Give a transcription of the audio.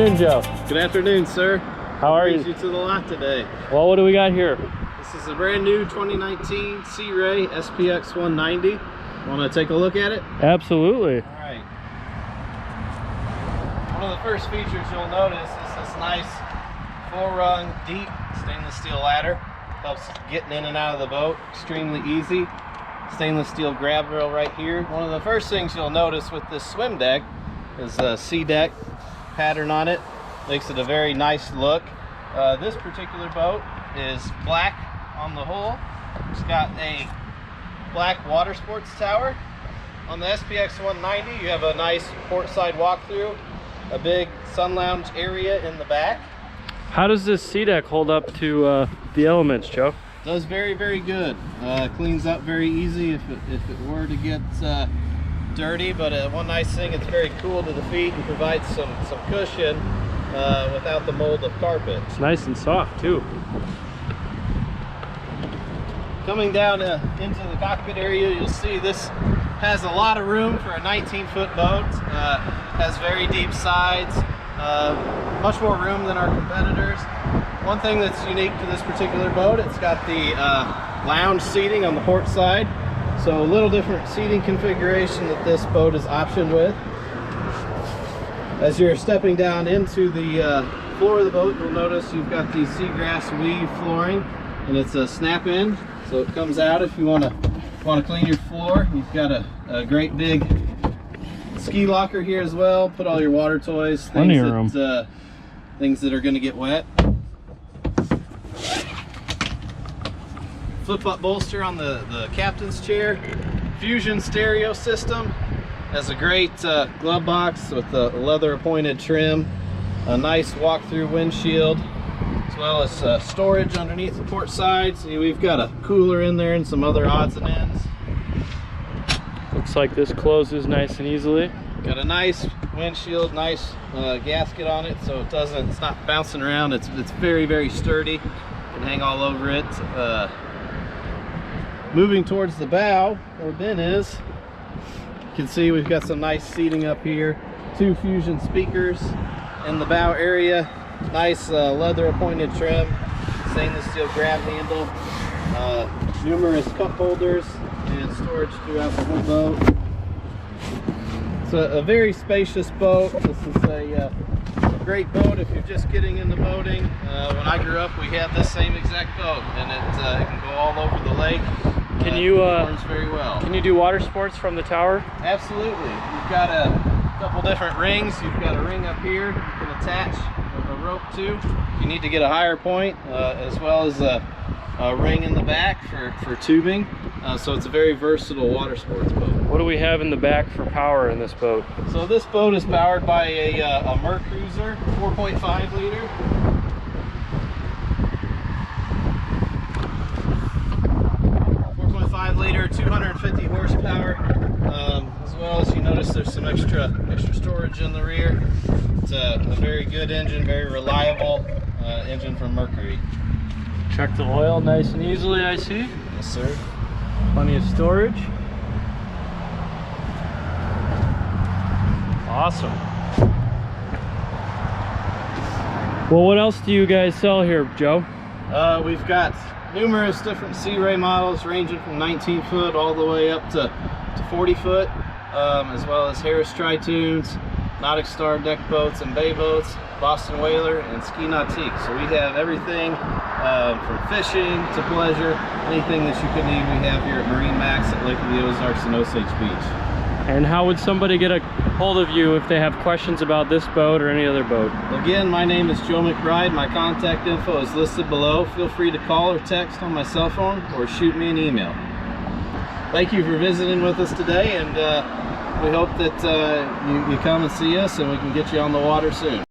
afternoon, Joe. Good afternoon, sir. How are you? To the lot today. Well, what do we got here? This is a brand new 2019 Sea Ray SPX 190. Want to take a look at it? Absolutely. All right. One of the first features you'll notice is this nice 4-rung deep stainless steel ladder. Helps getting in and out of the boat extremely easy. Stainless steel grab rail right here. One of the first things you'll notice with this swim deck is a sea deck pattern on it. Makes it a very nice look. This particular boat is black on the hull. It's got a black water sports tower. On the SPX 190 you have a nice port side walkthrough, a big sun lounge area in the back. How does this sea deck hold up to the elements, Joe? Does very, very good. Cleans up very easy if it were to get dirty, but one nice thing, it's very cool to the feet and provides some cushion without the mold of carpet. It's nice and soft too. Coming down into the cockpit area, you'll see this has a lot of room for a 19-foot boat. Has very deep sides, much more room than our competitors. One thing that's unique to this particular boat, it's got the lounge seating on the port side. So a little different seating configuration that this boat is optioned with. As you're stepping down into the floor of the boat, you'll notice you've got the Seagrass weave flooring, and it's a snap-in, so it comes out if you want to clean your floor. You've got a great big ski locker here as well. Put all your water toys, things that are going to get wet. Flip-up bolster on the captain's chair. Fusion stereo system. Has a great glove box with a leather appointed trim. A nice walk-through windshield, as well as storage underneath the port side. See, we've got a cooler in there and some other odds and ends. Looks like this closes nice and easily. Got a nice windshield, nice gasket on it, so it's not bouncing around. It's very, very sturdy. You can hang all over it. Moving towards the bow, where Ben is, you can see we've got some nice seating up here. 2 Fusion speakers in the bow area. Nice leather appointed trim, stainless steel grab handle, numerous cup holders and storage throughout the whole boat. It's a very spacious boat. This is a great boat if you're just getting into boating. When I grew up, we had this same exact boat, and it can go all over the lake. Can you performs very well. Can you do water sports from the tower? Absolutely. You've got a couple different rings. You've got a ring up here you can attach a rope to. You need to get a higher point, as well as a ring in the back for tubing. So it's a very versatile water sports boat. What do we have in the back for power in this boat? So this boat is powered by a MarineMax 4.5 liter. 4.5 liter, 250 horsepower. As well as you notice there's some extra storage in the rear. It's a very good engine, very reliable engine from Mercury. Check the oil nice and easily, I see. Yes, sir. Plenty of storage. Awesome. Well, what else do you guys sell here, Joe? We've got numerous different Sea Ray models ranging from 19 foot all the way up to 40 foot, as well as Harris Tri-Tunes, Nautic Star deck boats and bay boats, Boston Whaler, and Ski Nautique. So we have everything from fishing to pleasure, anything that you could need we have here at MarineMax at Lake of the Ozarks and Osage Beach. And how would somebody get a hold of you if they have questions about this boat or any other boat? Again, my name is Joe McBride. My contact info is listed below. Feel free to call or text on my cell phone or shoot me an email. Thank you for visiting with us today, and we hope that you come and see us and we can get you on the water soon.